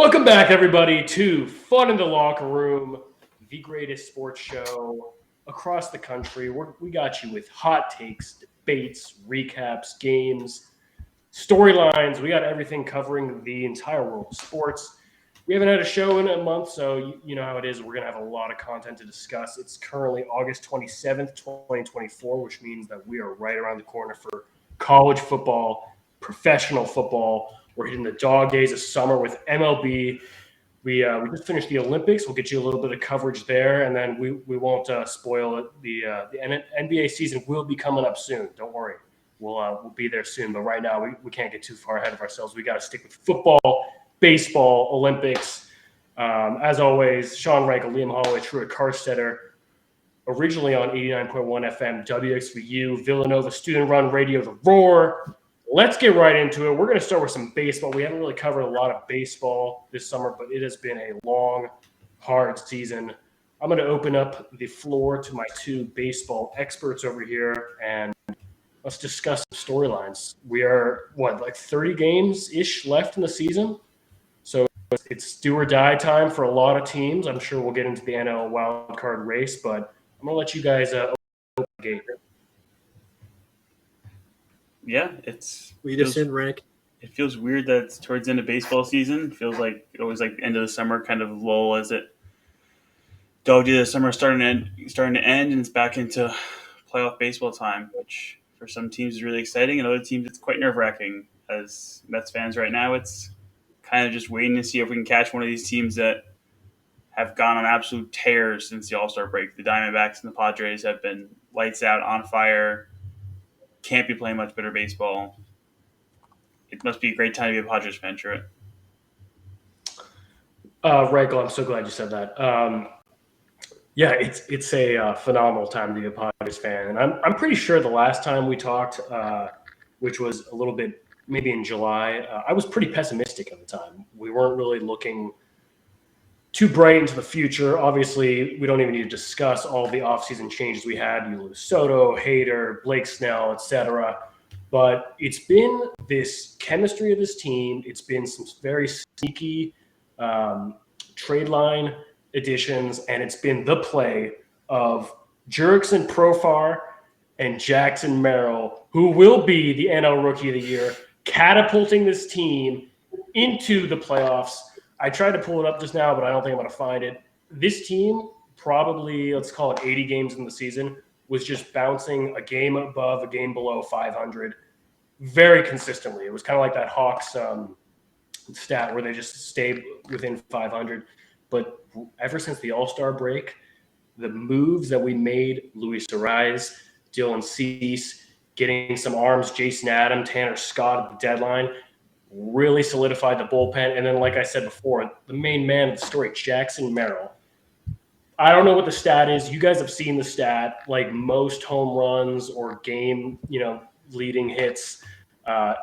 Welcome back, everybody, to Fun in the Locker Room, the greatest sports show across the country. We got you with hot takes, debates, recaps, games, storylines. We got everything covering the entire world of sports. We haven't had a show in a month, so you know how it is. We're going to have a lot of content to discuss. It's currently August 27th, 2024, which means that we are right around the corner for college football, professional football. We're hitting the dog days of summer with MLB. We just finished the Olympics. We'll get you a little bit of coverage there, and then we won't spoil it. The NBA season will be coming up soon. Don't worry, we'll be there soon. But right now, we can't get too far ahead of ourselves. We got to stick with football, baseball, Olympics. As always, Sean Rankel, Liam Holloway, Truett Carstetter, originally on 89.1 FM, WXVU, Villanova student-run radio, The Roar. Let's get right into it. We're going to start with some baseball. We haven't really covered a lot of baseball this summer, but it has been a long, hard season. I'm going to open up the floor to my two baseball experts over here, and let's discuss some storylines. We are, like 30 games-ish left in the season? So it's do or die time for a lot of teams. I'm sure we'll get into the NL wildcard race, but I'm going to let you guys open the gate. Yeah, it's Lead us in, Rank. it feels weird that it's towards the end of baseball season. It feels like always like the end of the summer kind of lull as it dog days of summer starting to end, and it's back into playoff baseball time, which for some teams is really exciting, and other teams it's quite nerve wracking. As Mets fans right now, it's kind of just waiting to see if we can catch one of these teams that have gone on absolute tears since the All Star break. The Diamondbacks and the Padres have been lights out, on fire. Can't be playing much better baseball. It must be a great time to be a Padres fan, Truett. Rankel, I'm so glad you said that. Yeah, it's a phenomenal time to be a Padres fan, and I'm pretty sure the last time we talked, which was a little bit maybe in July, I was pretty pessimistic at the time. We weren't really looking too bright into the future. Obviously, we don't even need to discuss all the offseason changes we had. You lose Soto, Hader, Blake Snell, etc. But it's been this chemistry of this team. It's been some very sneaky trade line additions, and it's been the play of Jurickson Profar and Jackson Merrill, who will be the NL Rookie of the Year, catapulting this team into the playoffs. I tried to pull it up just now, but I don't think I'm going to find it. This team, probably, let's call it 80 games in the season, was just bouncing a game above, a game below 500 very consistently. It was kind of like that Hawks stat where they just stayed within 500. But ever since the All-Star break, the moves that we made, Luis Arraez, Dylan Cease, getting some arms, Jason Adam, Tanner Scott at the deadline, really solidified the bullpen. And then, like I said before, the main man of the story, Jackson Merrill. I don't know what the stat is. You guys have seen the stat, like most home runs or game, leading hits,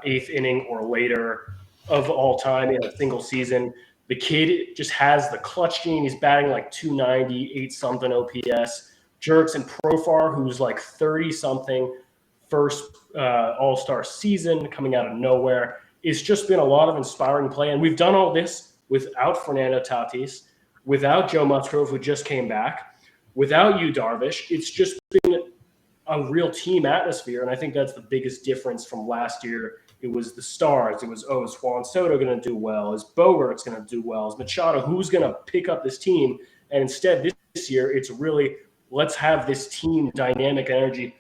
eighth inning or later of all time in a single season. The kid just has the clutch gene. He's batting like 290, 8-something OPS. Jurickson Profar, who's like 30-something, first All-Star season coming out of nowhere. It's just been a lot of inspiring play. And we've done all this without Fernando Tatis, without Joe Musgrove, who just came back, without Yu Darvish. It's just been a real team atmosphere, and I think that's the biggest difference from last year. It was the stars. It was, is Juan Soto going to do well? Is Bogarts going to do well? Is Machado? Who's going to pick up this team? And instead, this year, it's really, let's have this team dynamic energy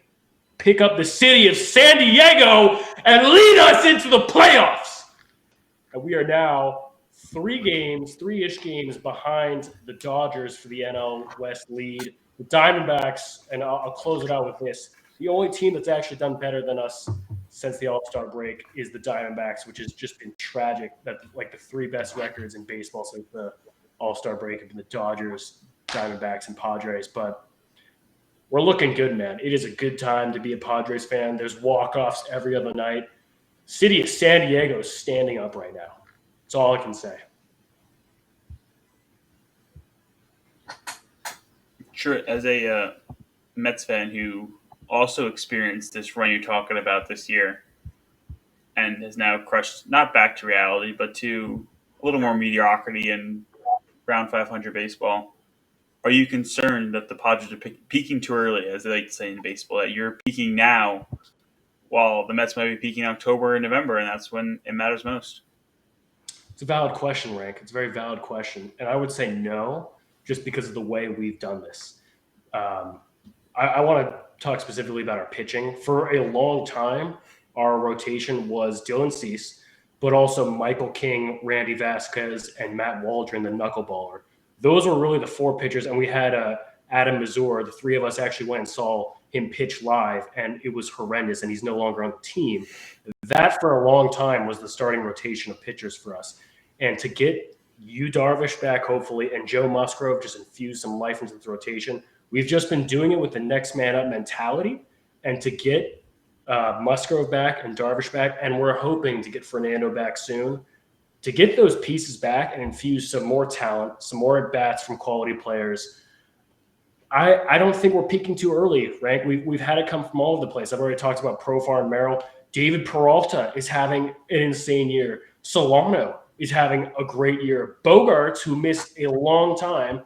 pick up the city of San Diego and lead us into the playoffs. And we are now three-ish games behind the Dodgers for the NL West lead. The Diamondbacks, and I'll close it out with this, the only team that's actually done better than us since the All-Star break is the Diamondbacks, which has just been tragic. That like the three best records in baseball since the All-Star break have been the Dodgers, Diamondbacks, and Padres. But we're looking good, man. It is a good time to be a Padres fan. There's walk-offs every other night. City of San Diego is standing up right now. That's all I can say. Sure, as a Mets fan who also experienced this run you're talking about this year and has now crushed, not back to reality, but to a little more mediocrity and round 500 baseball. Are you concerned that the Padres are peaking too early, as they like to say in baseball, that you're peaking now while the Mets might be peaking in October and November, and that's when it matters most? It's a valid question, Rank. It's a very valid question. And I would say no, just because of the way we've done this. Um, I want to talk specifically about our pitching. For a long time, our rotation was Dylan Cease, but also Michael King, Randy Vasquez, and Matt Waldron, the knuckleballer. Those were really the four pitchers, and we had Adam Mazur. The three of us actually went and saw him pitch live, and it was horrendous, and he's no longer on the team. That, for a long time, was the starting rotation of pitchers for us. And to get Yu Darvish back, hopefully, and Joe Musgrove just infuse some life into the rotation. We've just been doing it with the next man up mentality, and to get Musgrove back and Darvish back, and we're hoping to get Fernando back soon. To get those pieces back and infuse some more talent, some more at bats from quality players. I don't think we're peaking too early, right? We've had it come from all over the place. I've already talked about Profar and Merrill. David Peralta is having an insane year. Solano is having a great year. Bogarts, who missed a long time,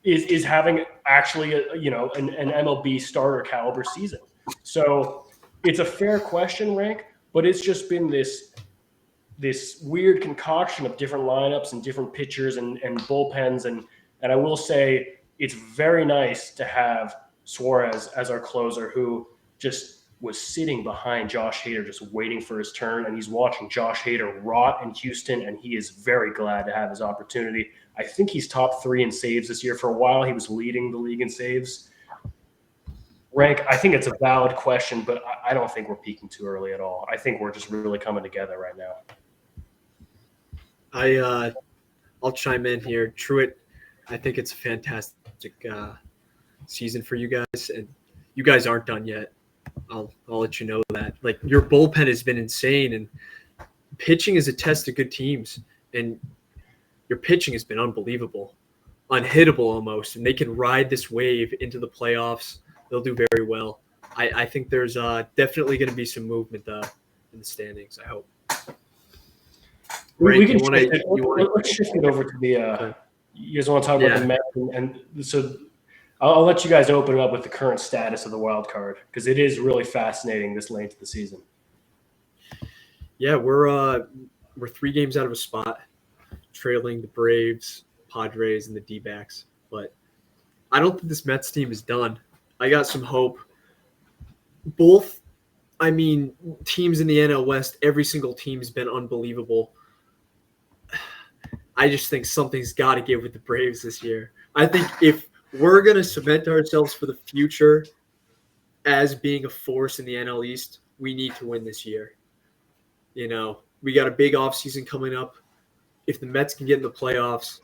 is having actually an MLB starter caliber season. So it's a fair question, Rank, but it's just been this weird concoction of different lineups and different pitchers and bullpens, and I will say it's very nice to have Suarez as our closer, who just was sitting behind Josh Hader, just waiting for his turn, and he's watching Josh Hader rot in Houston, and he is very glad to have his opportunity. I think he's top 3 in saves this year. For a while, he was leading the league in saves. Rank, I think it's a valid question, but I don't think we're peaking too early at all. I think we're just really coming together right now. I'll chime in here. Truitt, I think it's a fantastic season for you guys, and you guys aren't done yet. I'll let you know that. Like, your bullpen has been insane, and pitching is a test of good teams, and your pitching has been unbelievable, unhittable almost, and they can ride this wave into the playoffs. They'll do very well. I think there's definitely going to be some movement in the standings, I hope. We can let's shift it over to the you guys want to talk about the Mets, and so I'll let you guys open it up with the current status of the wild card, because it is really fascinating this late to the season. Yeah, we're 3 games out of a spot, trailing the Braves, Padres, and the D-backs. But I don't think this Mets team is done. I got some hope. Teams in the NL West, every single team has been unbelievable. I just think something's got to give with the Braves this year. I think if we're going to cement ourselves for the future as being a force in the NL East, we need to win this year. You know, we got a big offseason coming up. If the Mets can get in the playoffs,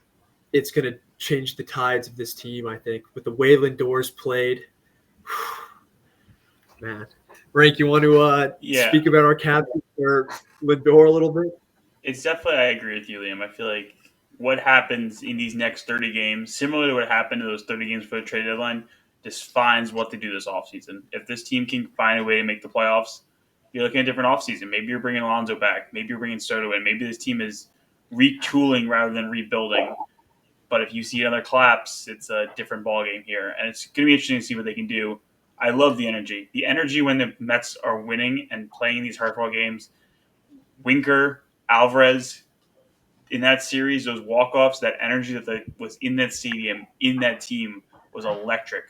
it's going to change the tides of this team, I think. With the way Lindor's played, man. Rank, you want to speak about our captain or Lindor a little bit? It's definitely, I agree with you, Liam. I feel like what happens in these next 30 games, similar to what happened to those 30 games for the trade deadline, defines what they do this offseason. If this team can find a way to make the playoffs, you're looking at a different offseason. Maybe you're bringing Alonso back. Maybe you're bringing Soto in. Maybe this team is retooling rather than rebuilding. But if you see another collapse, it's a different ballgame here. And it's going to be interesting to see what they can do. I love the energy. The energy when the Mets are winning and playing these hardball games. Winker, Alvarez, in that series, those walk-offs, that energy that was in that stadium, in that team, was electric.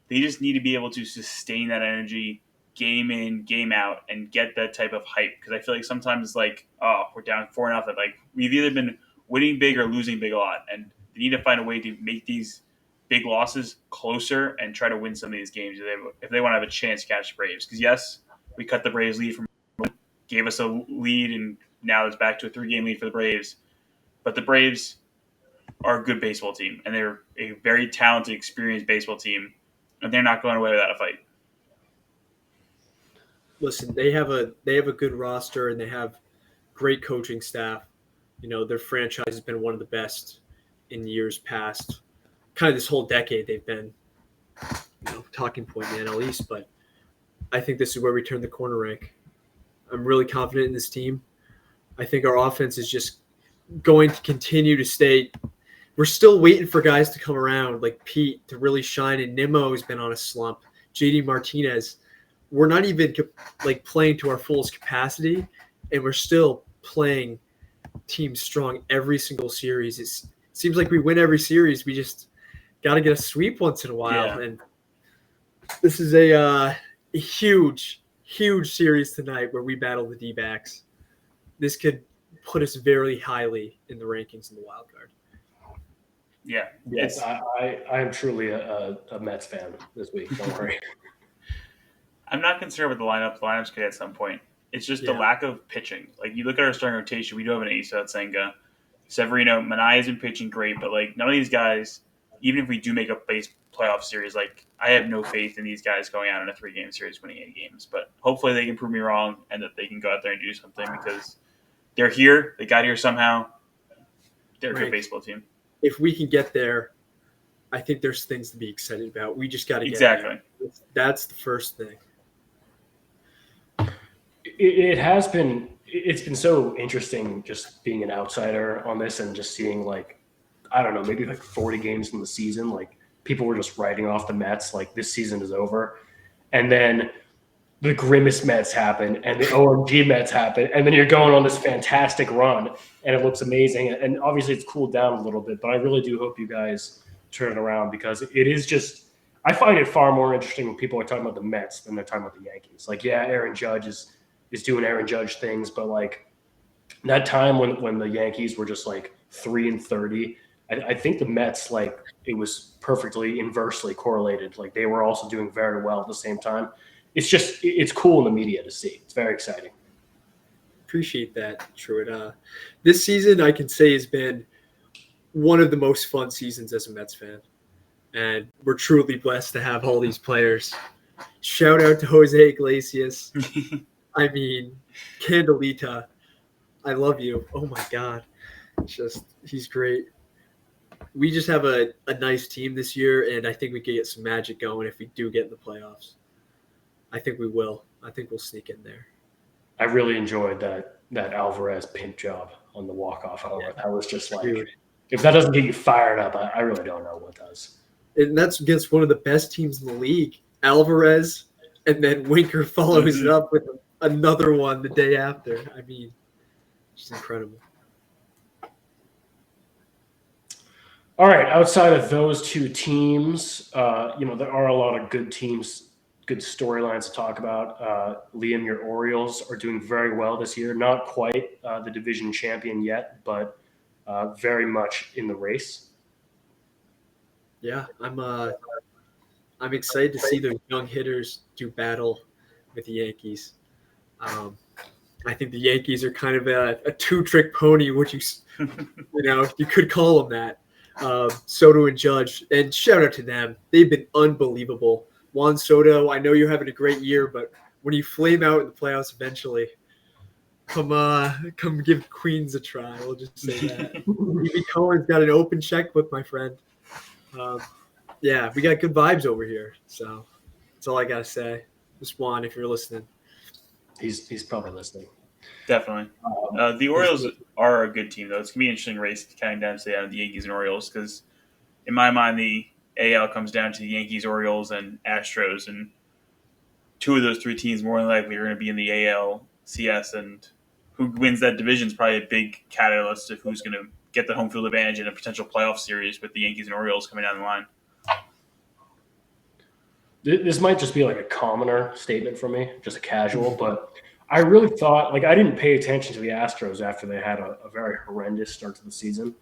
They just need to be able to sustain that energy game in, game out, and get that type of hype. Because I feel like sometimes it's like, oh, we're down 4-0. Like, we've either been winning big or losing big a lot. And they need to find a way to make these big losses closer and try to win some of these games if they want to have a chance to catch the Braves. Because, yes, we cut the Braves lead gave us a lead, and now it's back to a 3-game lead for the Braves. But the Braves are a good baseball team, and they're a very talented, experienced baseball team, and they're not going away without a fight. Listen, they have a good roster, and they have great coaching staff. You know, their franchise has been one of the best in years past. Kind of this whole decade, they've been, talking point in the NL East. But I think this is where we turn the corner, Rank. I'm really confident in this team. I think our offense is just going to continue to stay. We're still waiting for guys to come around like Pete to really shine, and Nimmo has been on a slump. JD Martinez, we're not even like playing to our fullest capacity, and we're still playing teams strong every single series. It seems like we win every series. We just got to get a sweep once in a while, Yeah. and this is a huge series tonight where we battle the D-backs. This could put us very highly in the rankings in the wild card. Yeah. Yes, I am truly a Mets fan this week. Don't worry. I'm not concerned with the lineup. The lineup's good at some point. It's just the Yeah. lack of pitching. Like, you look at our starting rotation, we do have an ace out Senga. Severino, Manaea has been pitching great, but, like, none of these guys, even if we do make a base playoff series, like, I have no faith in these guys going out in a 3-game series winning 8 games. But hopefully they can prove me wrong and that they can go out there and do something because they're here. They got here somehow. They're a Right. good baseball team. If we can get there, I think there's things to be excited about. We just got to get Exactly. there. That's the first thing. It's been so interesting just being an outsider on this and just seeing, like, I don't know, maybe like 40 games in the season. Like, people were just writing off the Mets, like, this season is over. And then the grimmest Mets happen and the OMG Mets happen. And then you're going on this fantastic run and it looks amazing. And obviously it's cooled down a little bit, but I really do hope you guys turn it around because it is just, I find it far more interesting when people are talking about the Mets than they're talking about the Yankees. Like, yeah, Aaron Judge is doing Aaron Judge things, but like that time when the Yankees were just like 3-30, I think the Mets, like, it was perfectly inversely correlated. Like, they were also doing very well at the same time. It's cool in the media to see. It's very exciting. Appreciate that, Truett. This season, I can say, has been one of the most fun seasons as a Mets fan. And we're truly blessed to have all these players. Shout out to Jose Iglesias. I mean, Candelita. I love you. Oh, my God. He's great. We just have a nice team this year, and I think we could get some magic going if we do get in the playoffs. I think we will. I think we'll sneak in there. I really enjoyed that Alvarez pimp job on the walk-off hour. That was just like, Dude. if that doesn't get you fired up, I really don't know what does. And that's against one of the best teams in the league. Alvarez, and then Winker follows it up with another one the day after. I mean, it's incredible. All right, outside of those two teams, there are a lot of good teams, good storylines to talk about. Liam, your Orioles are doing very well this year. Not quite the division champion yet, but very much in the race. Yeah, I'm excited to see those young hitters do battle with the Yankees. I think the Yankees are kind of a two-trick pony, which you could call them that. Soto and Judge, and shout out to them. They've been unbelievable. Juan Soto, I know you're having a great year, but when you flame out in the playoffs eventually, come give Queens a try. We'll just say that. Evie Cohen's got an open checkbook, my friend. Yeah, we got good vibes over here. So that's all I gotta say. Just Juan, if you're listening. He's probably listening. Definitely. The Orioles are a good team, though. It's going to be an interesting race counting down to the Yankees and Orioles because, in my mind, the AL comes down to the Yankees, Orioles, and Astros. And 2 of those 3 teams more than likely are going to be in the ALCS. And who wins that division is probably a big catalyst of who's going to get the home field advantage in a potential playoff series with the Yankees and Orioles coming down the line. This might just be like a commoner statement from me, just a casual, but I really thought, like, I didn't pay attention to the Astros after they had a very horrendous start to the season.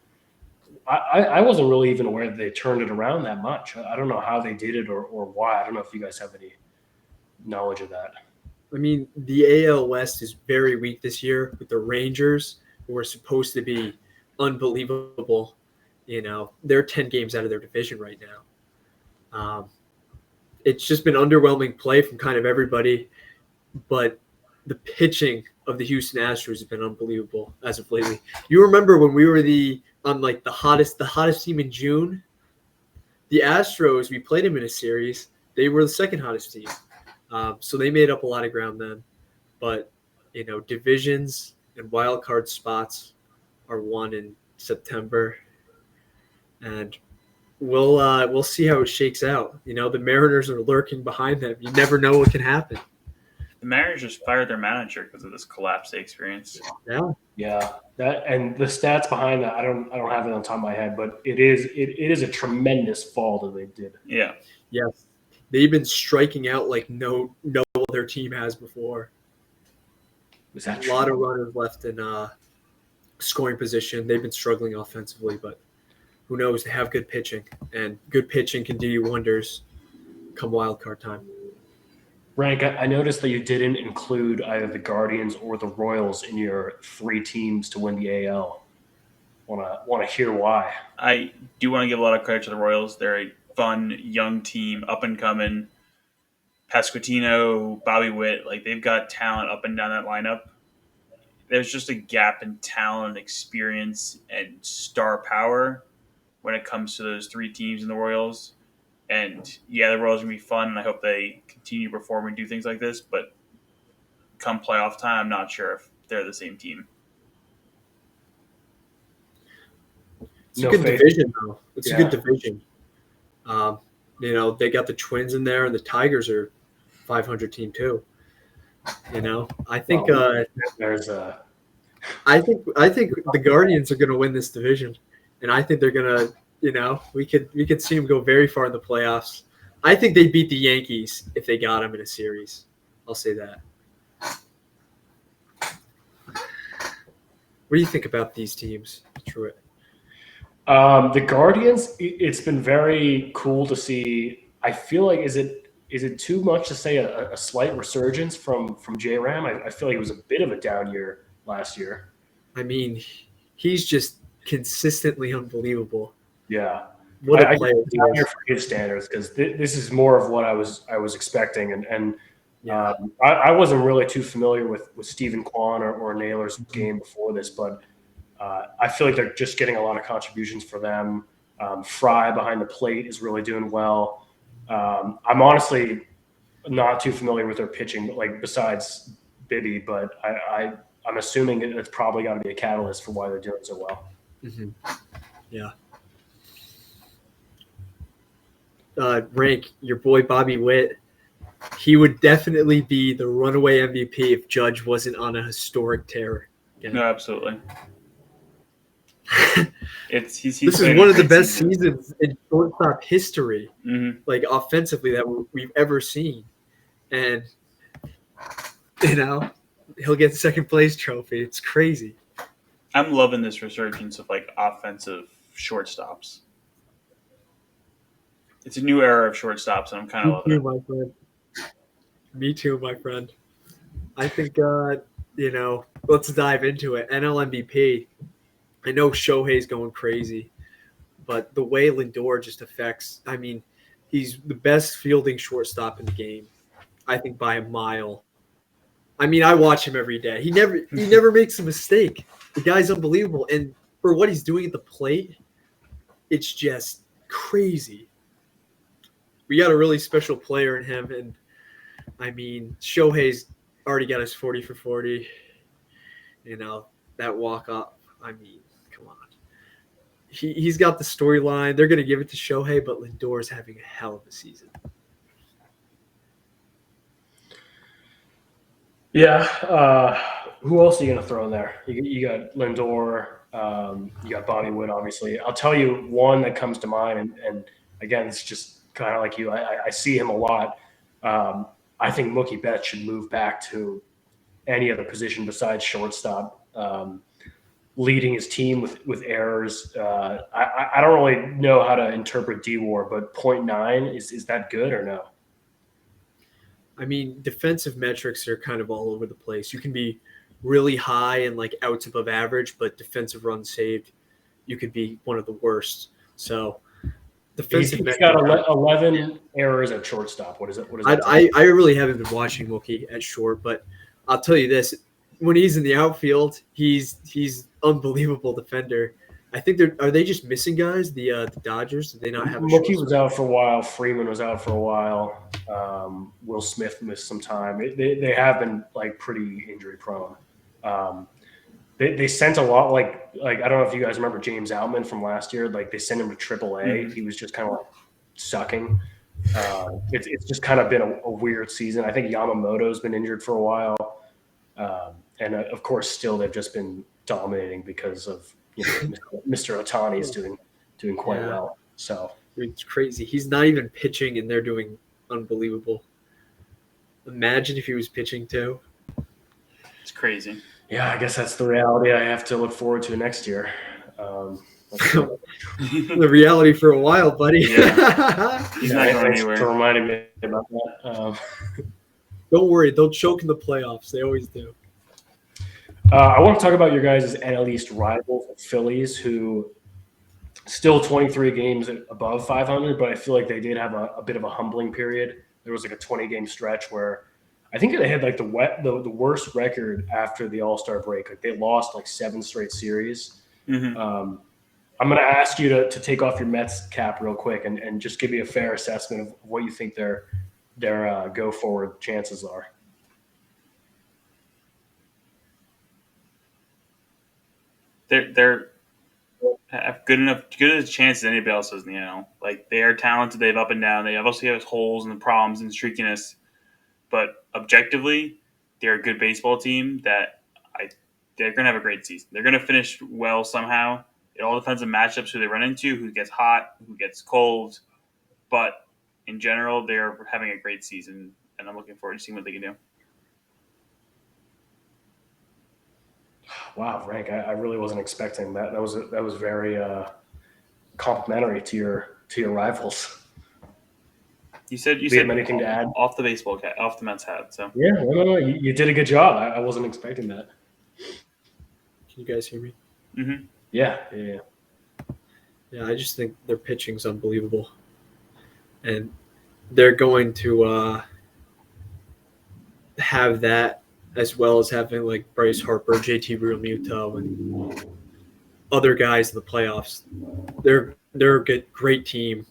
I wasn't really even aware that they turned it around that much. I don't know how they did it or why. I don't know if you guys have any knowledge of that. I mean, the AL West is very weak this year with the Rangers, who are supposed to be unbelievable. They're 10 games out of their division right now. It's just been underwhelming play from kind of everybody, but the pitching of the Houston Astros has been unbelievable as of lately. You remember when we were the hottest team in June? The Astros, we played them in a series. They were the second hottest team. So they made up a lot of ground then. But, divisions and wild card spots, are won in September, and we'll see how it shakes out. You know, the Mariners are lurking behind them. You never know what can happen. The Mariners just fired their manager because of this collapse they experienced. Yeah, Yeah, that and the stats behind that, I don't have it on top of my head, but it is a tremendous fall that they did. Yeah. yes, they've been striking out like no other team has before. Is that A lot of true? runners left in scoring position. They've been struggling offensively, but who knows? They have good pitching, and good pitching can do you wonders come wild card time. Rank, I noticed that you didn't include either the Guardians or the Royals in your three teams to win the AL. Want to hear why? I do want to give a lot of credit to the Royals. They're a fun, young team, up and coming. Pasquantino, Bobby Witt, like they've got talent up and down that lineup. There's just a gap in talent, experience, and star power when it comes to those three teams in the Royals. And yeah, the Royals are going to be fun, and I hope they continue to perform and do things like this. But come playoff time, I'm not sure if they're the same team. It's No a good faith. division, though. It's Yeah. a good division. You know, they got the Twins in there, and the Tigers are 500 team too. You know, I think There's a I think the Guardians are going to win this division, and I think they're going to. You know, we could see them go very far in the playoffs. I think they beat the Yankees if they got them in a series. I'll say that. What do you think about these teams, Truett? the Guardians. It's been very cool to see. I feel like is it too much to say a slight resurgence from J Ram? I feel like it was a bit of a down year last year. I mean, he's just consistently unbelievable. Yeah. What a I player he down is. here for his standards because this is more of what I was expecting, and Yeah. I wasn't really too familiar with Stephen Kwan or Naylor's game before this, but I feel like they're just getting a lot of contributions for them. Fry behind the plate is really doing well. I'm honestly not too familiar with their pitching, like besides Bibby, but I'm assuming it's probably got to be a catalyst for why they're doing so well. Mhm. Yeah. Rank, your boy Bobby Witt, he would definitely be the runaway MVP if Judge wasn't on a historic tear. No, absolutely. He's This is playing one a of the great best seasons in shortstop history, Mm-hmm. like offensively, that we've ever seen. And, you know, he'll get the second place trophy. It's crazy. I'm loving this resurgence of like offensive shortstops. It's a new era of shortstops, and I'm kind of Me loving too, it. my friend. Me too, my friend. I think, you know, let's dive into it. NL MVP. I know Shohei's going crazy, but the way Lindor just affects, I mean, he's the best fielding shortstop in the game, I think by a mile. I mean, I watch him every day. He never makes a mistake. The guy's unbelievable. And for what he's doing at the plate, it's just crazy. We got a really special player in him, and I mean, Shohei's already got his 40 for 40. You know, that walk up. I mean, come on. He's got the storyline. They're going to give it to Shohei, but Lindor's having a hell of a season. Yeah. Who else are you going to throw in there? You got Lindor. You got Bobby Wood, obviously. I'll tell you one that comes to mind, and again, it's just kind of like you. I see him a lot. I think Mookie Betts should move back to any other position besides shortstop, leading his team with errors. I don't really know how to interpret D-WAR, but 0.9, is that good or no? I mean, defensive metrics are kind of all over the place. You can be really high and like outs above average, but defensive runs saved, you could be one of the worst. So defensive He's metrics. got 11 errors at shortstop. What is it? What is that? I really haven't been watching Mookie at short, but I'll tell you this: when he's in the outfield, he's unbelievable defender. I think are they just missing guys? The Dodgers, did they not have a Mookie short? was out for a while. Freeman was out for a while. Will Smith missed some time. They have been like pretty injury prone. they sent a lot like I don't know if you guys remember James Outman from last year. Like they sent him to AAA. Mhm. He was just kind of like sucking. It's just kind of been a weird season. I think Yamamoto's been injured for a while, and of course, still they've just been dominating because of Mr. Otani is doing quite Yeah. well. So It's crazy. He's not even pitching, and they're doing unbelievable. Imagine if he was pitching too. It's crazy. yeah, I guess that's the reality I have to look forward to next year. The reality for a while, buddy. He's not going Thanks anywhere. for reminding me about that. Don't worry, they'll choke in the playoffs. They always do. I want to talk about your guys' NL East rival, the Phillies, who still 23 games above 500, but I feel like they did have a bit of a humbling period. There was like a 20-game stretch where I think they had like the worst record after the All-Star break. Like they lost like 7 straight series. Mhm. I'm going to ask you to take off your Mets cap real quick and just give me a fair assessment of what you think their go-forward chances are. They're have good as a chance as anybody else does in the NL. Like they are talented. They have up and down. They obviously have holes and problems and streakiness, but objectively, they're a good baseball team. They're going to have a great season. They're going to finish well somehow. It all depends on matchups, who they run into, who gets hot, who gets cold. But in general, they're having a great season, and I'm looking forward to seeing what they can do. Wow, Frank, I really wasn't expecting that. That was very complimentary to your rivals. You said Do you have anything to add? off the Mets hat. So Yeah, no, you did a good job. I wasn't expecting that. Can you guys hear me? mm-hmm. Yeah. Yeah, I just think their pitching's unbelievable. And they're going to have that as well as having like Bryce Harper, JT Realmuto, and other guys in the playoffs. They're a great team.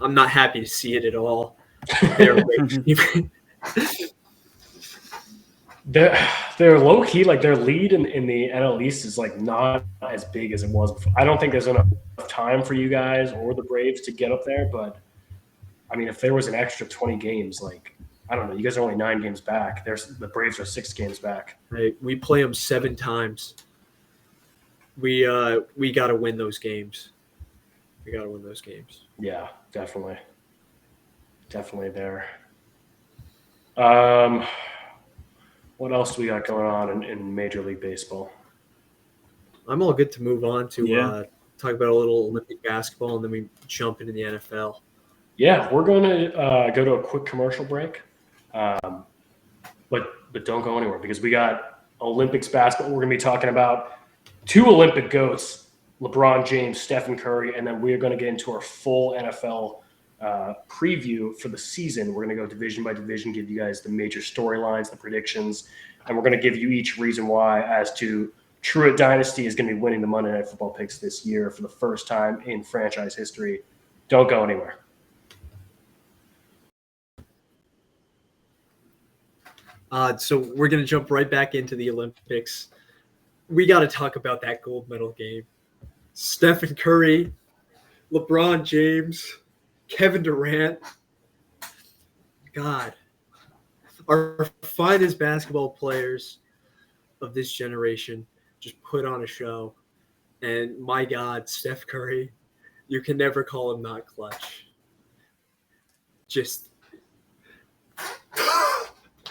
I'm not happy to see it at all. They're a great team. They're low key, like their lead in the NL East is like not as big as it was before. I don't think there's enough time for you guys or the Braves to get up there, but I mean, if there was an extra 20 games, like I don't know, you guys are only 9 games back. The Braves are 6 games back. Right, we play them 7 times. We got to win those games. Yeah, definitely there. What else do we got going on in Major League Baseball? I'm all good to move on to Yeah. talk about a little Olympic basketball, and then we jump into the NFL. Yeah, we're going to go to a quick commercial break, but don't go anywhere because we got Olympics basketball. We're going to be talking about 2 Olympic GOATs, LeBron James, Stephen Curry, and then we're going to get into our full NFL preview for the season. We're going to go division by division, give you guys the major storylines, the predictions, and we're going to give you each reason why as to Truett Dynasty is going to be winning the Monday Night Football picks this year for the first time in franchise history. Don't go anywhere. So we're going to jump right back into the Olympics. We got to talk about that gold medal game. Stephen Curry, LeBron James, Kevin Durant. God, our finest basketball players of this generation just put on a show. And my God, Steph Curry, you can never call him not clutch. Just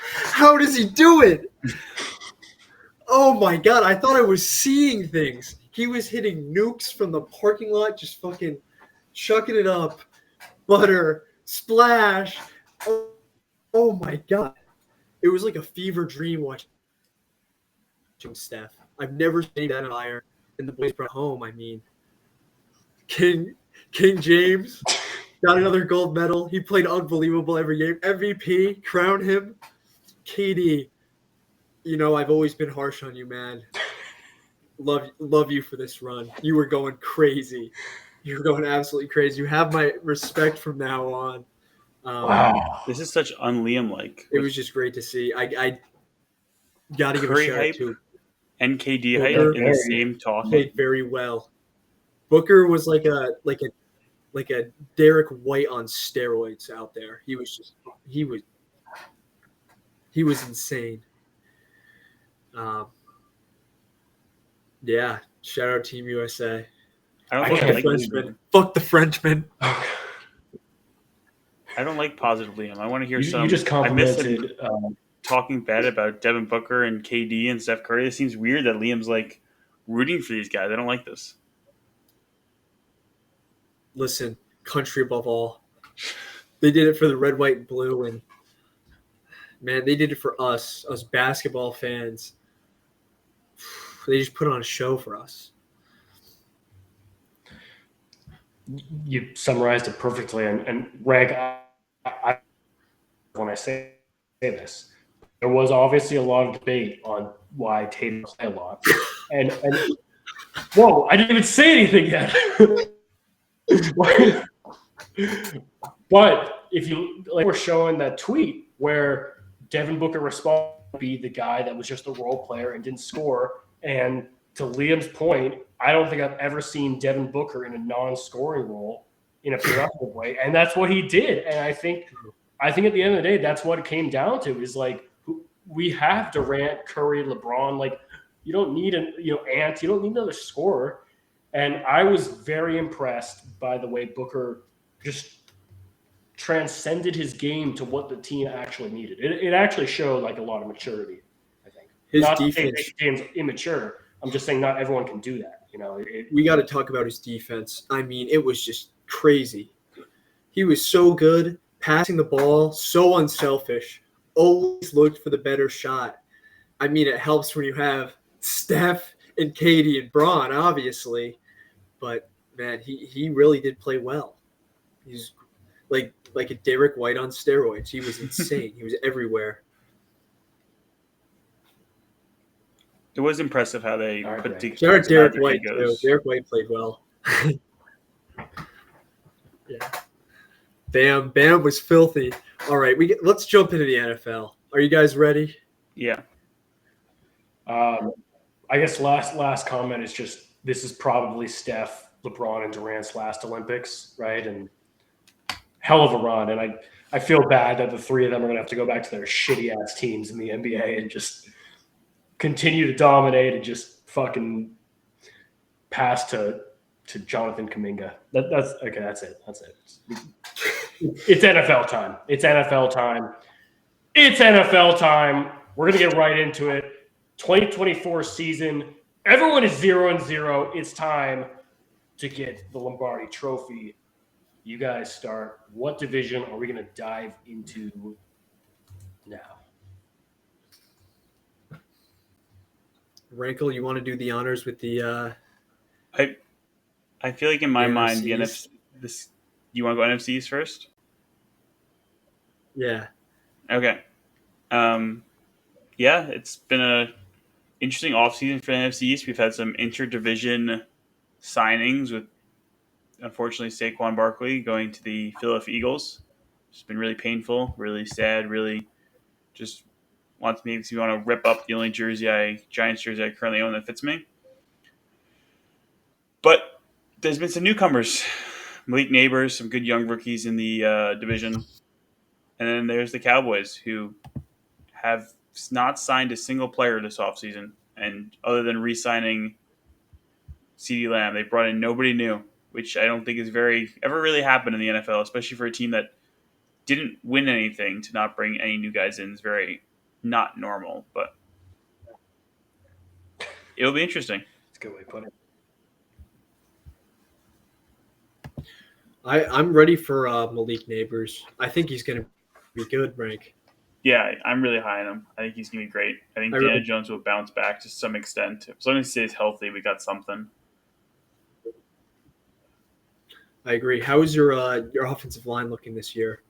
how does he do it? Oh my God, I thought I was seeing things. He was hitting nukes from the parking lot, just fucking chucking it up. Butter, splash. Oh my God. It was like a fever dream watching Steph. I've never seen that fire. And the boys brought home. I mean, King James got another gold medal. He played unbelievable every game. MVP, crown him. KD, you know, I've always been harsh on you, man. Love you for this run. You were going crazy. You were going absolutely crazy. You have my respect from now on. Wow. This is such un-Liam-like. It was just great to see. Got to give a Curry shout out hype to and KD hype Booker. in the same talking. Played very well. Booker was like a Derek White on steroids out there. He was insane. Yeah, shout out Team USA. I don't I think I can't like believe Liam. Fuck the Frenchman. I don't like positive Liam. I want to hear some. You just I miss him complimented. talking bad about Devin Booker and KD and Steph Curry. It seems weird that Liam's like rooting for these guys. I don't like this. Listen, country above all. They did it for the red, white, and blue, and man, they did it for us basketball fans. They just put on a show for us. You summarized it perfectly, and Reg, when I say this, there was obviously a lot of debate on why Tatum play a lot, and whoa, I didn't even say anything yet. But if you like, we're showing that tweet where Devin Booker responded to be the guy that was just a role player and didn't score. And to Liam's point, I don't think I've ever seen Devin Booker in a non-scoring role in a productive way, and that's what he did. And I think at the end of the day, that's what it came down to. Is like we have Durant, Curry, LeBron. Like you don't need Ant. You don't need another scorer. And I was very impressed by the way Booker just transcended his game to what the team actually needed. It actually showed like a lot of maturity, I think. His Not defense. that James immature. I'm just saying not everyone can do that. We got to talk about his defense. I mean, it was just crazy. He was so good, passing the ball, so unselfish, always looked for the better shot. I mean, it helps when you have Steph and Katie and Braun, obviously. But, man, he really did play well. He's like a Derek White on steroids. He was insane. He was everywhere. It was impressive how they All right, put Greg. together. Shout out Derek White, too. Derek White played well. Yeah. Bam was filthy. All right, let's jump into the NFL. Are you guys ready? Yeah. I guess last comment is just this is probably Steph, LeBron, and Durant's last Olympics, right? And hell of a run. And I feel bad that the three of them are going to have to go back to their shitty ass teams in the NBA and just continue to dominate and just fucking pass to Jonathan Kuminga. That's okay. That's it. It's NFL time. It's NFL time. We're gonna get right into it. 2024 season. Everyone is 0-0. It's time to get the Lombardi Trophy. You guys start. What division are we gonna dive into now? Rankle, you want to do the honors with the I feel like in my The mind, the NFCs. NFC. You want to go NFCs first? yeah. Okay. Yeah, it's been a interesting offseason for the NFC East. We've had some interdivision signings with, unfortunately, Saquon Barkley going to the Philadelphia Eagles. It's been really painful, really sad, really just makes me want to rip up the only Giants jersey I currently own that fits me. But there's been some newcomers. Malik Neighbors, some good young rookies in the division. And then there's the Cowboys, who have not signed a single player this offseason. And other than re-signing CeeDee Lamb, they brought in nobody new, which I don't think is ever really happened in the NFL, especially for a team that didn't win anything. To not bring any new guys in is very not normal, but it'll be interesting. That's a good way to put it. I'm ready for Malik Neighbors. I think he's going to be good, Rank. Yeah, I'm really high on him. I think he's going to be great. I think Daniel Jones will bounce back to some extent. As long as he stays healthy, we got something. I agree. How is your offensive line looking this year?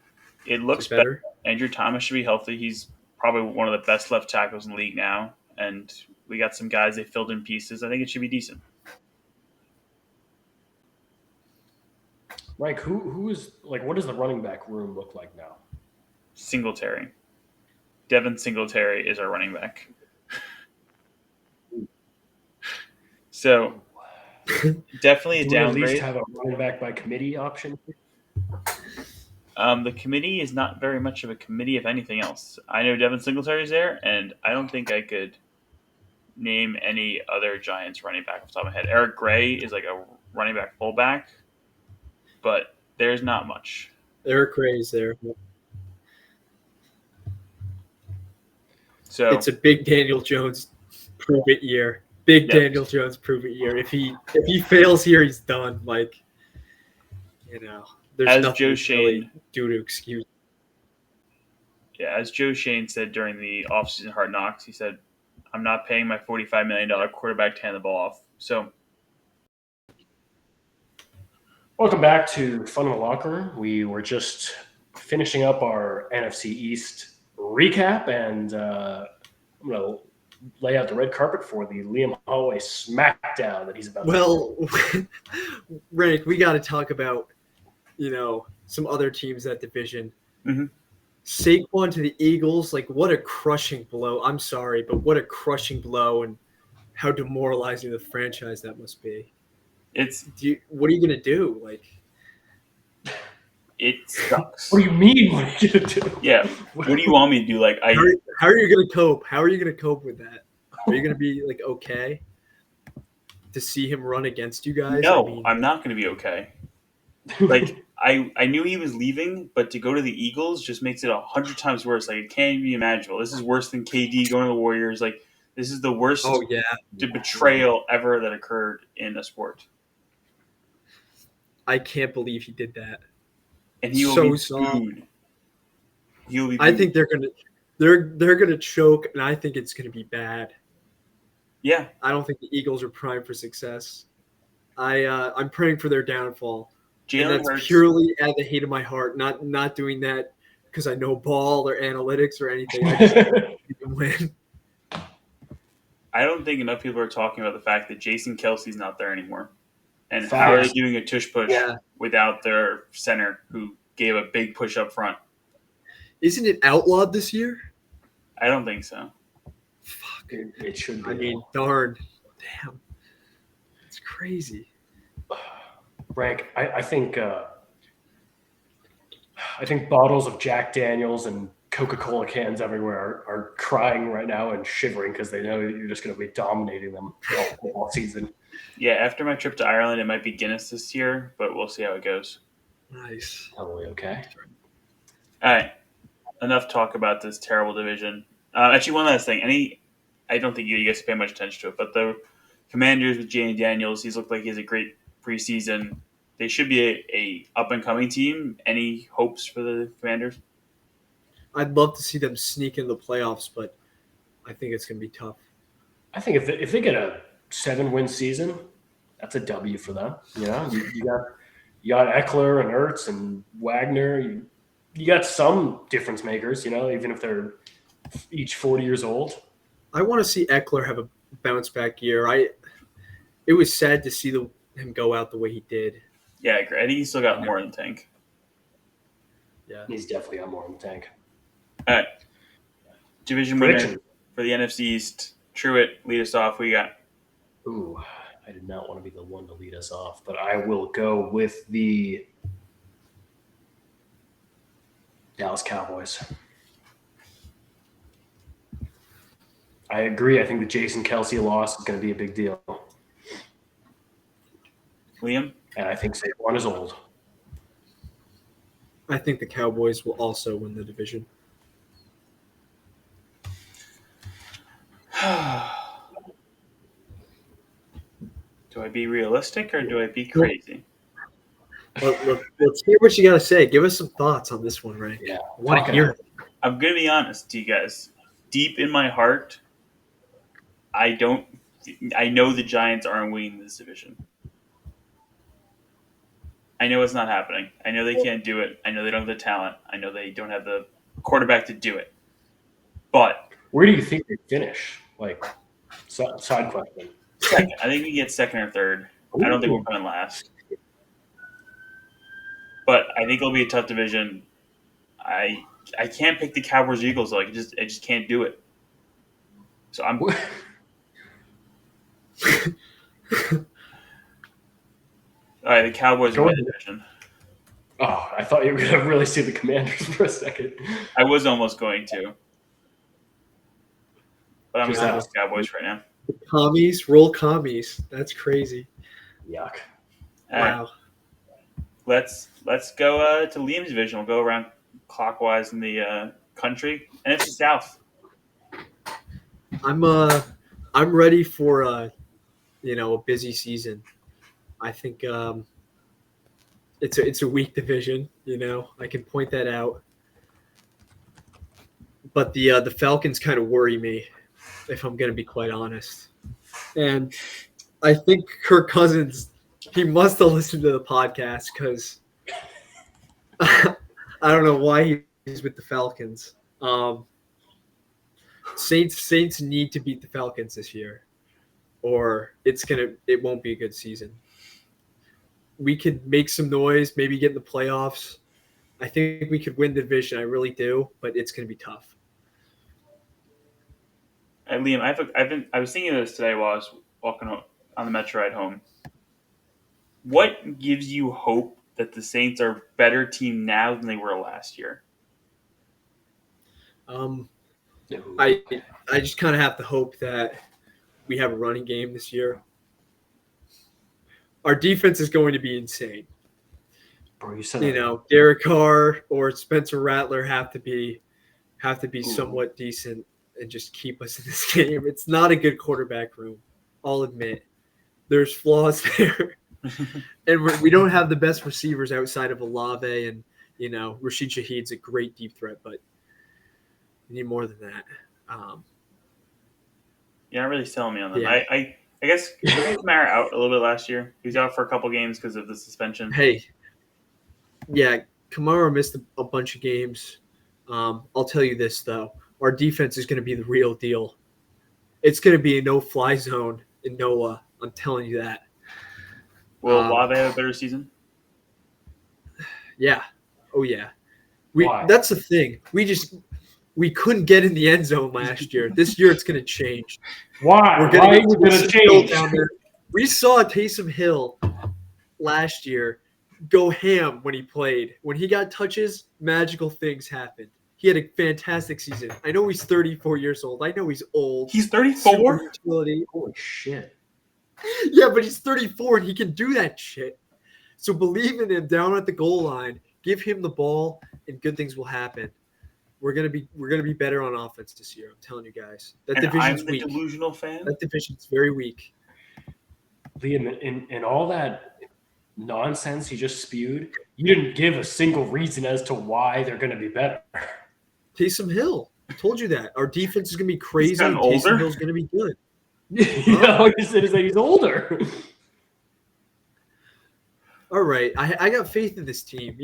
It looks better. Andrew Thomas should be healthy. He's probably one of the best left tackles in the league now. And we got some guys they filled in pieces. I think it should be decent. Mike, who is like? What does the running back room look like now? Singletary. Devin Singletary is our running back. So definitely a Do we at least downgrade. have a running back by committee option? The committee is not very much of a committee, if anything else. I know Devin Singletary's there, and I don't think I could name any other Giants running back off the top of my head. Eric Gray is like a running back fullback, but there's not much. Eric Gray is there. So It's a big Daniel Jones prove it year. Big Yep. Daniel Jones prove it year. If he fails here, he's done. Like, there's As nothing Joe to really Shane- do to excuse. yeah, as Joe Shane said during the offseason Hard Knocks, he said, "I'm not paying my $45 million quarterback to hand the ball off." So Welcome back to Fun in the Locker Room. We were just finishing up our NFC East recap, and I'm going to lay out the red carpet for the Liam Holloway smackdown that he's about to do. Well, Rank, we got to talk about some other teams that division. Mhm. Saquon to the Eagles, like what a crushing blow. I'm sorry, but what a crushing blow, and how demoralizing the franchise that must be. it's What are you gonna do? Like, it sucks. What do you mean? What are you going to do? Yeah. What do you want me to do? Like how are you gonna cope? How are you gonna cope with that? Are you gonna be like okay to see him run against you guys? No, I'm not going to be okay. Like I knew he was leaving, but to go to the Eagles just makes it 100 times worse. Like it can't even be imaginable. This is worse than KD going to the Warriors. Like this is the worst Oh yeah, betrayal ever that occurred in a sport. I can't believe he did that. And he will So be soft. booed. He will be. I booed. think they're gonna choke, and I think it's gonna be bad. Yeah, I don't think the Eagles are primed for success. I'm praying for their downfall. And Jalen that's Hurts. purely out of the hate of my heart. Not doing that because I know ball or analytics or anything. I just want to win. I don't think enough people are talking about the fact that Jason Kelsey's not there anymore, and how are they Facts. doing a tush push Yeah. without their center who gave a big push up front? Isn't it outlawed this year? I don't think so. Fuck. It should be. I mean, darn. Damn. It's crazy. Rank, I think bottles of Jack Daniels and Coca-Cola cans everywhere are crying right now and shivering because they know that you're just going to be dominating them all season. Yeah, after my trip to Ireland, it might be Guinness this year, but we'll see how it goes. Nice. Totally okay. All right, enough talk about this terrible division. Actually, one last thing. I don't think you guys pay much attention to it, but the Commanders with Jane Daniels, he's looked like he has a great preseason. They should be a up and coming team. Any hopes for the Commanders? I'd love to see them sneak in the playoffs, but I think it's going to be tough. I think if they get a 7-win season, that's a W for them. You know, you got Eckler and Ertz and Wagner. You got some difference makers. You know, even if they're each 40 years old. I want to see Eckler have a bounce back year. It was sad to see him go out the way he did. Yeah, I agree. I think he's still got more in the tank. Yeah. He's definitely got more in the tank. All right. Division winner Prediction. for the NFC East. Truitt, lead us off. We got Ooh, I did not want to be the one to lead us off, but I will go with the Dallas Cowboys. I agree. I think the Jason Kelsey loss is going to be a big deal. Liam. And I think Saquon is old. I think the Cowboys will also win the division. Do I be realistic or do I be crazy? Let's hear what you got to say. Give us some thoughts on this one, Ray. Yeah. I want to hear it. I'm going to be honest to you guys. Deep in my heart, I know the Giants aren't winning this division. I know it's not happening. I know they can't do it. I know they don't have the talent. I know they don't have the quarterback to do it. But Where do you think they finish? Like, side question. second, I think we get second or third. I don't think we're coming last. But I think it'll be a tough division. I can't pick the Cowboys or Eagles though. I just can't do it. So I'm All right, the Cowboys Go win the ahead. division. Oh, I thought you were going to really see the Commanders for a second. I was almost going to, but I'm Just going to Wow. go Cowboys right now. Commies, roll commies. That's crazy. Yuck. All right, Wow. let's go to Liam's division. We'll go around clockwise in the country, and it's the South. I'm ready for a busy season. I think it's a weak division. I can point that out. But the Falcons kind of worry me, if I'm going to be quite honest. And I think Kirk Cousins, he must have listened to the podcast because I don't know why he's with the Falcons. Saints need to beat the Falcons this year, or it won't be a good season. We could make some noise, maybe get in the playoffs. I think we could win the division. I really do, but it's going to be tough. And Liam, I was thinking of this today while I was walking on the metro ride home. What gives you hope that the Saints are a better team now than they were last year? I just kind of have to hope that we have a running game this year. Our defense is going to be insane. Bro, you said Derek Carr or Spencer Rattler have to be somewhat decent and just keep us in this game. It's not a good quarterback room. I'll admit there's flaws there, and we don't have the best receivers outside of Olave, and Rashid Shaheed's a great deep threat, but we need more than that. You're not really selling me on them. Yeah. I guess Kamara out a little bit last year. He was out for a couple games because of the suspension. Hey, yeah, Kamara missed a bunch of games. I'll tell you this, though. Our defense is going to be the real deal. It's going to be a no-fly zone in Noah. I'm telling you that. Will Olave have a better season? Yeah. Oh, yeah. Why? That's the thing. We couldn't get in the end zone last year. This year it's going to change. Why? We're Why going are you going to change? down there. We saw Taysom Hill last year go ham when he played. When he got touches, magical things happened. He had a fantastic season. I know he's 34 years old. I know he's old. He's 34? Utility. Holy shit. Yeah, but he's 34 and he can do that shit. So believe in him down at the goal line. Give him the ball, and good things will happen. We're gonna be better on offense this year. I'm telling you guys. That And division's I'm the weak. delusional fan? That division's very weak. Liam, in all that nonsense you just spewed, you didn't give a single reason as to why they're going to be better. Taysom Hill. I told you that. Our defense is gonna be crazy. gotten And older? Taysom Hill's gonna be good. All you said is that he's older. All right, I got faith in this team.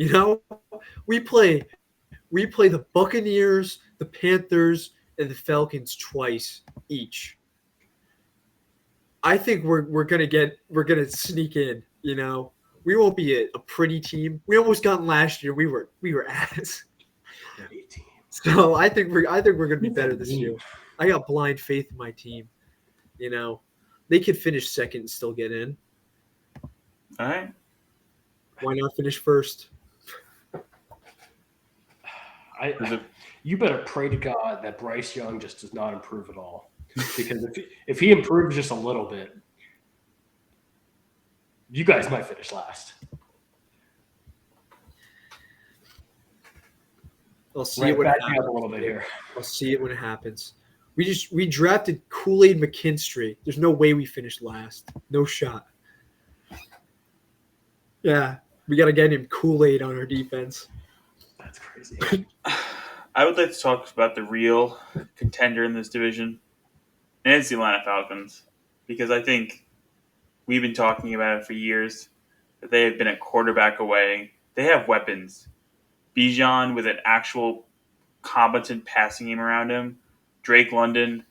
We play the Buccaneers, the Panthers, and the Falcons twice each. I think we're gonna sneak in. We won't be a pretty team. We almost got in last year. We were ass. So I think we're gonna be better this year. I got blind faith in my team. They could finish second and still get in. All right. Why not finish first? You better pray to God that Bryce Young just does not improve at all. Because if he improves just a little bit, you guys might finish last. I'll see it when it Back me happens. up a little bit here. I'll see it when it happens. We drafted Kool-Aid McKinstry. There's no way we finished last. No shot. Yeah, we got to get him Kool-Aid on our defense. That's crazy. I would like to talk about the real contender in this division, and it's the Atlanta Falcons, because I think we've been talking about it for years, that they have been a quarterback away. They have weapons. Bijan with an actual competent passing game around him. Drake London.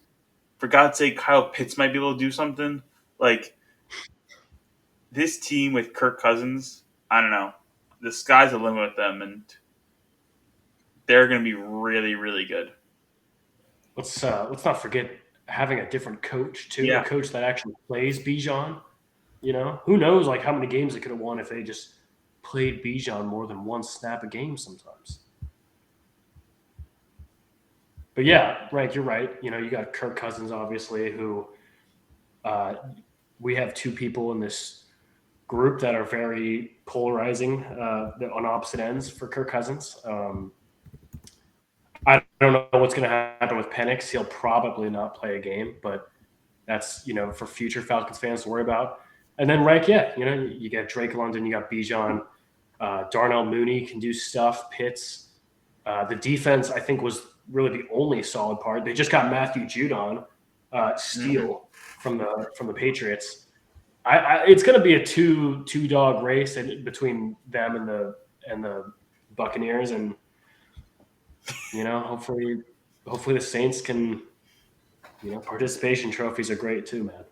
For God's sake, Kyle Pitts might be able to do something. Like, this team with Kirk Cousins, I don't know. The sky's the limit with them, and they're going to be really, really good. Let's not forget having a different coach too. Yeah. A coach that actually plays Bijan. You know, who knows like how many games they could have won if they just played Bijan more than one snap a game sometimes. But yeah, Rank, you're right. You know, you got Kirk Cousins, obviously, who we have two people in this group that are very polarizing on opposite ends for Kirk Cousins. I don't know what's going to happen with Penix. He'll probably not play a game, but that's, you know, for future Falcons fans to worry about. And then Rank, yeah, you know, you got Drake London, you got Bijan, Darnell Mooney can do stuff, Pitts. The defense, I think, was really the only solid part. They just got Matthew Judon, steal from the Patriots. It's going to be a two dog race between them and the Buccaneers, and you know, hopefully the Saints can. You know, participation trophies are great too, man.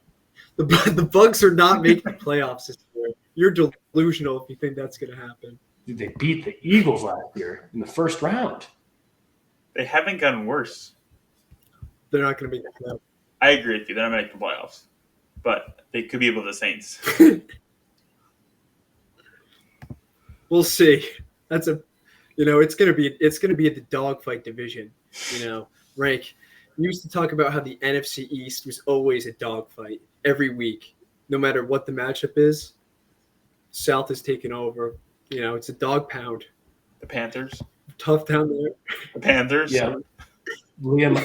The Bucs are not making the playoffs this year. You're delusional if you think that's going to happen. Dude, they beat the Eagles last year in the first round. They haven't gotten worse. They're not going to make the playoffs. I agree with you. They're not making the playoffs, but they could be above the Saints. We'll see. That's it's going to be the dogfight division. You know, Rank. We used to talk about how the NFC East was always a dogfight every week, no matter what the matchup is. South is taking over. You know, it's a dog pound. The Panthers. Tough down there. The Panthers. Yeah, Liam,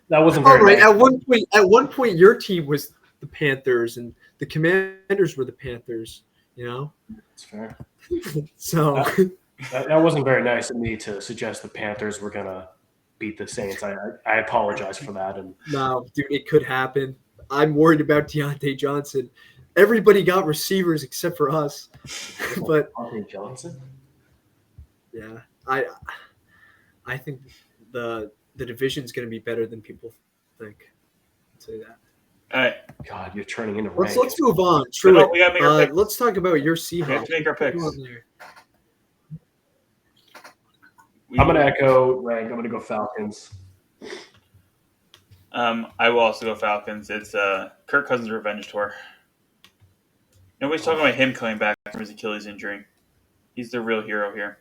that wasn't very. All right. nice. At one point, your team was the Panthers, and the Commanders were the Panthers. You know, That's fair. so That wasn't very nice of me to suggest the Panthers were gonna beat the Saints. I apologize for that. And no, dude, it could happen. I'm worried about Deontay Johnson. Everybody got receivers except for us, but Deontay Johnson. yeah, I think the division's going to be better than people think. I'd say that. All right. God, you're turning into Let's rank. move on. No, we gotta make our picks. Let's talk about your We have Seahawks. to make our picks. Come on there. I'm gonna echo rank. I'm gonna go Falcons. I will also go Falcons. It's Kirk Cousins' revenge tour. Nobody's talking about him coming back from his Achilles injury. He's the real hero here.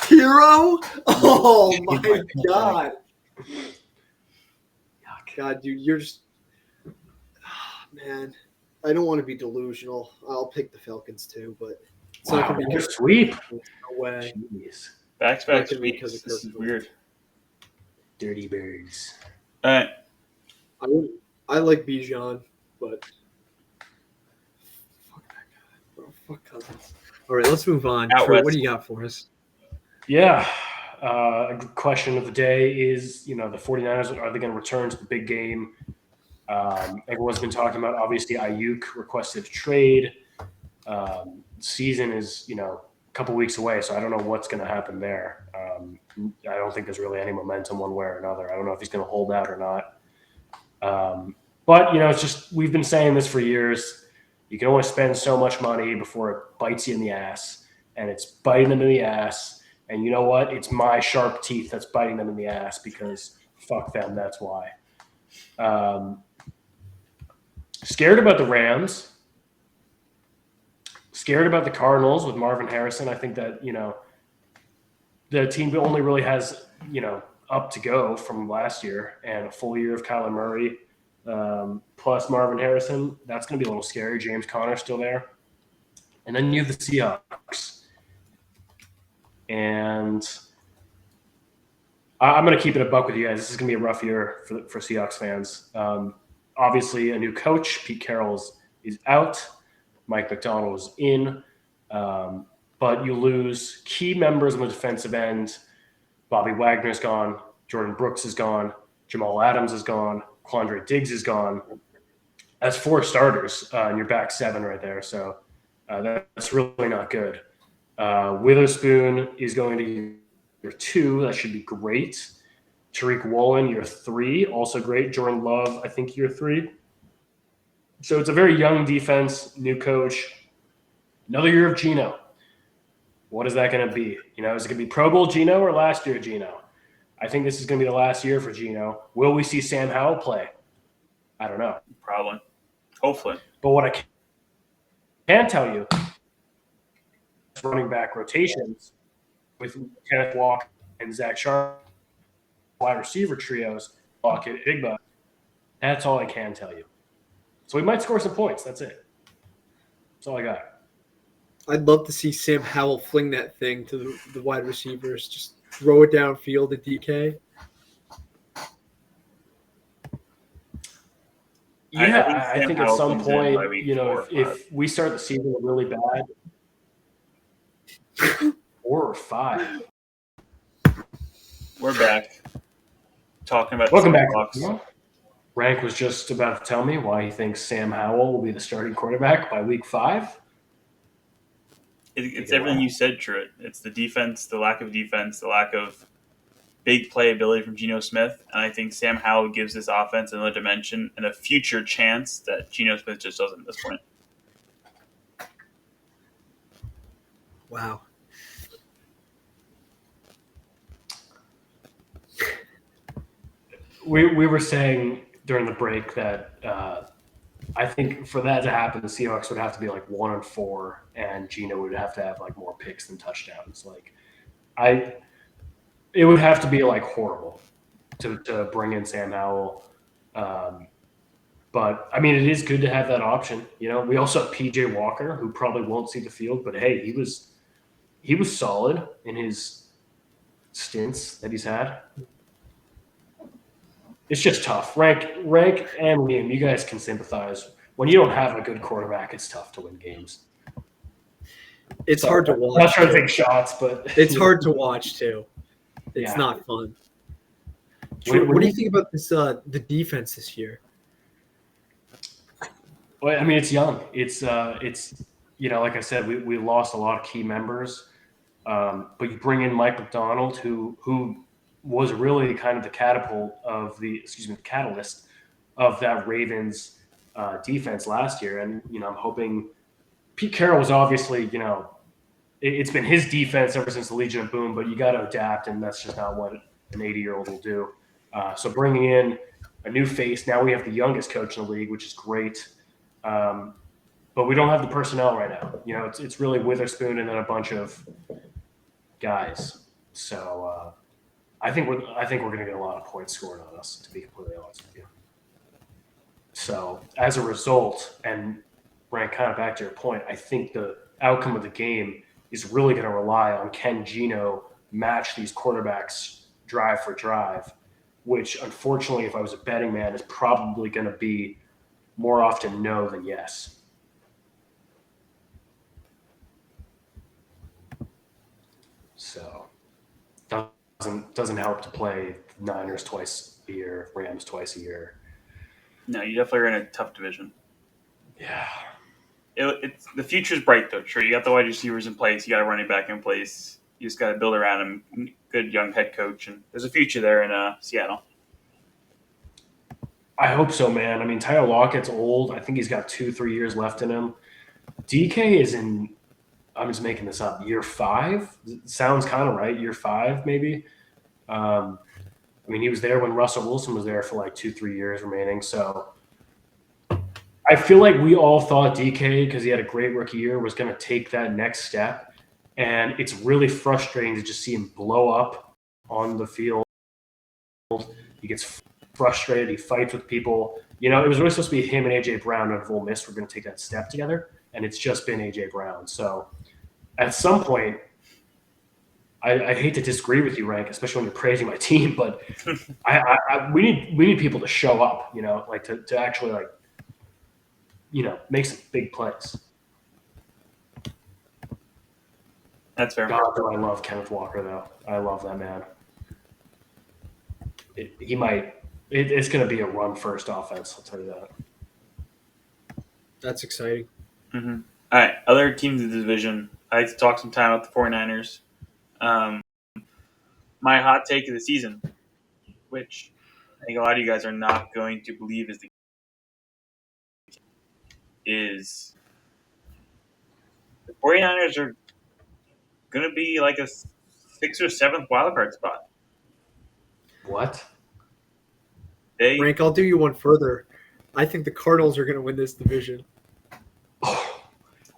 Hero? Oh my god. God, dude, you're just man. I don't want to be delusional. I'll pick the Falcons too, but it's not Wow, gonna be you're good. sweep. No way. Jeez. Back-to-back Not gonna be weeks. because of This is Kirk. weird. Dirty birds. All right. I like Bijan, but fuck that guy, bro. Fuck Cousins. All right, let's move on. Out Trey, west. what do you got for us? Yeah. A good question of the day is, you know, the 49ers, are they going to return to the big game? Everyone's been talking about, obviously, Ayuk requested a trade. Season is, you know, a couple weeks away, so I don't know what's going to happen there. I don't think there's really any momentum one way or another. I don't know if he's going to hold out or not. But, you know, it's just, we've been saying this for years. You can only spend so much money before it bites you in the ass, and it's biting them in the ass. And you know what? It's my sharp teeth that's biting them in the ass because fuck them. That's why. Scared about the Rams. Scared about the Cardinals with Marvin Harrison. I think that, you know, the team only really has, you know, up to go from last year, and a full year of Kyler Murray plus Marvin Harrison. That's going to be a little scary. James Conner's still there. And then you have the Seahawks. And I'm going to keep it a buck with you guys. This is going to be a rough year for Seahawks fans. Obviously, a new coach, Pete Carroll, is out. Mike McDonald is in. But you lose key members on the defensive end. Bobby Wagner's gone. Jordan Brooks is gone. Jamal Adams is gone. Quandre Diggs is gone. That's 4 starters in your back 7 right there. So that's really not good. Witherspoon is going to year 2. That should be great. Tariq Woolen, year 3, also great. Jordan Love, I think year 3. So it's a very young defense, new coach. Another year of Geno. What is that going to be? You know, is it going to be Pro Bowl Geno or last year Geno? I think this is going to be the last year for Geno. Will we see Sam Howell play? I don't know. Probably. Hopefully. But what I can tell you, running back rotations with Kenneth Walker and Zach Sharp, wide receiver trios, Lockett, Igba. That's all I can tell you. So we might score some points. That's it. That's all I got. I'd love to see Sam Howell fling that thing to the wide receivers, just throw it downfield to DK. Yeah, I Sam think at Howell some comes in by point, week you know, 4 or 5. if we start the season really bad, 4 or 5. We're back talking about Welcome the back. Seahawks. Rank was just about to tell me why he thinks Sam Howell will be the starting quarterback by week 5. It's everything you said, Truett. It's the defense, the lack of defense, the lack of big playability from Geno Smith, and I think Sam Howell gives this offense another dimension and a future chance that Geno Smith just doesn't at this point. Wow. We were saying during the break that I think for that to happen, the Seahawks would have to be like 1-4, and Geno would have to have like more picks than touchdowns. It would have to be like horrible to bring in Sam Howell. But I mean, it is good to have that option. You know, we also have PJ Walker, who probably won't see the field, but hey, he was solid in his stints that he's had. It's just tough. Rank and Liam, you guys can sympathize. When you don't have a good quarterback, it's tough to win games. It's hard to I'm not watch. trying to take shots, but It's hard to watch too. It's Yeah. not fun. When- What do you think about this? The defense this year. Well, I mean, it's young. It's you know, like I said, we lost a lot of key members, but you bring in Mike McDonald, who was really kind of the catalyst of that Ravens defense last year. And you know, I'm hoping Pete Carroll was obviously, you know, it's been his defense ever since the Legion of Boom, but you got to adapt, and that's just not what an 80-year-old will do. So bringing in a new face, now we have the youngest coach in the league, which is great. But we don't have the personnel right now. You know, it's really Witherspoon and then a bunch of guys. So I think we're going to get a lot of points scored on us, to be completely honest with you. So as a result, and Rank, kind of back to your point, I think the outcome of the game is really going to rely on can Geno match these quarterbacks drive for drive, which unfortunately, if I was a betting man, is probably going to be more often no than yes. So doesn't help to play Niners twice a year, Rams twice a year. No, you definitely are in a tough division. Yeah. It's the future's bright though. Sure, you got the wide receivers in place, you got a running back in place. You just got to build around him. Good young head coach, and there's a future there in Seattle. I hope so, man. I mean, Tyler Lockett's old. I think he's got 2-3 years left in him. DK is in, I'm just making this up, year 5? Sounds kind of right, year 5 maybe. I mean, he was there when Russell Wilson was there for like 2-3 years remaining. So I feel like we all thought DK, because he had a great rookie year, was going to take that next step. And it's really frustrating to just see him blow up on the field. He gets frustrated. He fights with people. You know, it was really supposed to be him and A.J. Brown out of Ole Miss were going to take that step together, and it's just been A.J. Brown. So at some point, I hate to disagree with you, Rank, especially when you're praising my team, but we need people to show up, you know, like to actually, like, you know, make some big plays. That's fair. God, do I love Kenneth Walker, though. I love that man. It's going to be a run-first offense, I'll tell you that. That's exciting. Mm-hmm. All right, other teams in the division. I like to talk some time about the 49ers. My hot take of the season, which I think a lot of you guys are not going to believe is the 49ers are going to be like a 6th or 7th wildcard spot. What? Rank, I'll do you one further. I think the Cardinals are going to win this division. Oh,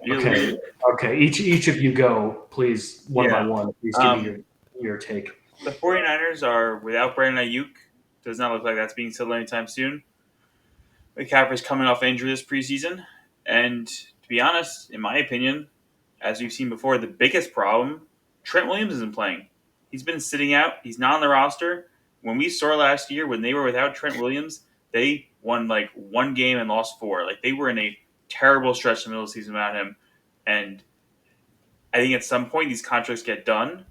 You're okay. leading. Okay. Each of you go, please, one by Yeah. one. Please give me your take. The 49ers are without Brandon Ayuk. Does not look like that's being settled anytime soon. McCaffrey's coming off injury this preseason. And to be honest, in my opinion, as we've seen before, the biggest problem, Trent Williams isn't playing. He's been sitting out. He's not on the roster. When we saw last year, when they were without Trent Williams, they won like one game and lost four. Like they were in a terrible stretch in the middle of the season without him. And I think at some point these contracts get done.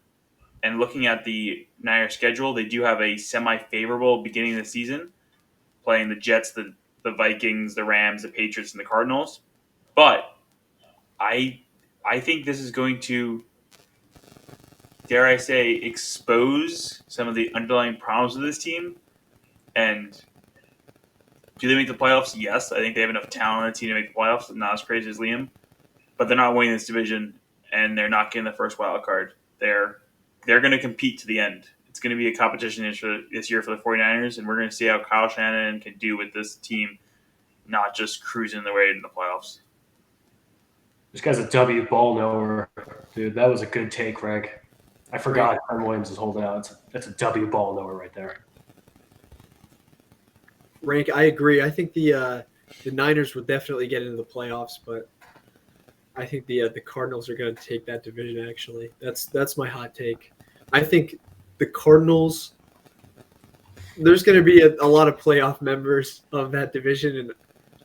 And looking at the Niners schedule, they do have a semi-favorable beginning of the season, playing the Jets, the Vikings, the Rams, the Patriots, and the Cardinals. But I think this is going to, dare I say, expose some of the underlying problems of this team. And do they make the playoffs? Yes. I think they have enough talent on the team to make the playoffs. Not as crazy as Liam. But they're not winning this division, and they're not getting the first wild card. They're going to compete to the end. It's going to be a competition this year for the 49ers, and we're going to see how Kyle Shanahan can do with this team, not just cruising their way into the playoffs. This guy's a W ball knower, dude. That was a good take, Greg. I forgot Trent Williams is holding out. That's a W ball knower right there. Rank, I agree. I think the Niners will definitely get into the playoffs, but I think the Cardinals are going to take that division. Actually, that's my hot take. I think the Cardinals. There's going to be a lot of playoff members of that division, and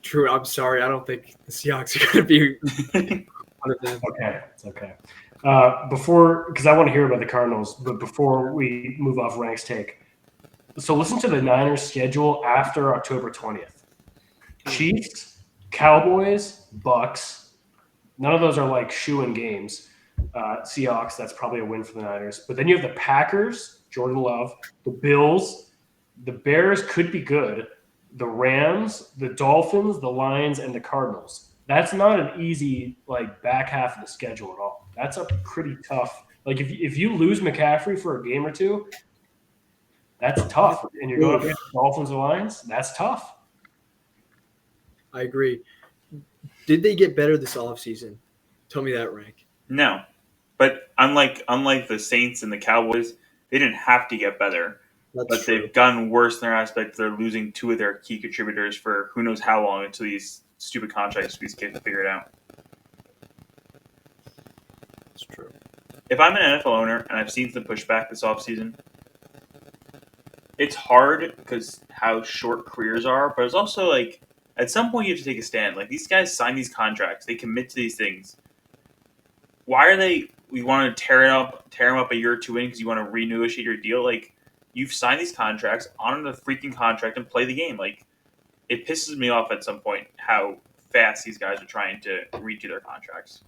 true. I'm sorry, I don't think the Seahawks are going to be one of them. Okay, it's okay. Because I want to hear about the Cardinals, but before we move off Rank's take, so listen to the Niners schedule after October 20th. Chiefs, Cowboys, Bucks. None of those are like shoe-in games. Seahawks, that's probably a win for the Niners. But then you have the Packers, Jordan Love, the Bills, the Bears could be good, the Rams, the Dolphins, the Lions, and the Cardinals. That's not an easy like back half of the schedule at all. That's a pretty tough. Like if you lose McCaffrey for a game or two, that's tough. And you're going against the Dolphins or Lions, that's tough. I agree. Did they get better this offseason? Tell me that, Rank. No, but unlike the Saints and the Cowboys, they didn't have to get better. That's They've gotten worse in their aspect. They're losing two of their key contributors for who knows how long until these stupid contracts these kids figure it out. That's true. If I'm an NFL owner and I've seen some pushback this offseason, it's hard because how short careers are, but it's also like at some point you have to take a stand. Like these guys sign these contracts, they commit to these things. Why are they? We want to tear them up a year or two in because you want to renegotiate your deal. Like you've signed these contracts, honor the freaking contract, and play the game. Like it pisses me off at some point how fast these guys are trying to redo their contracts.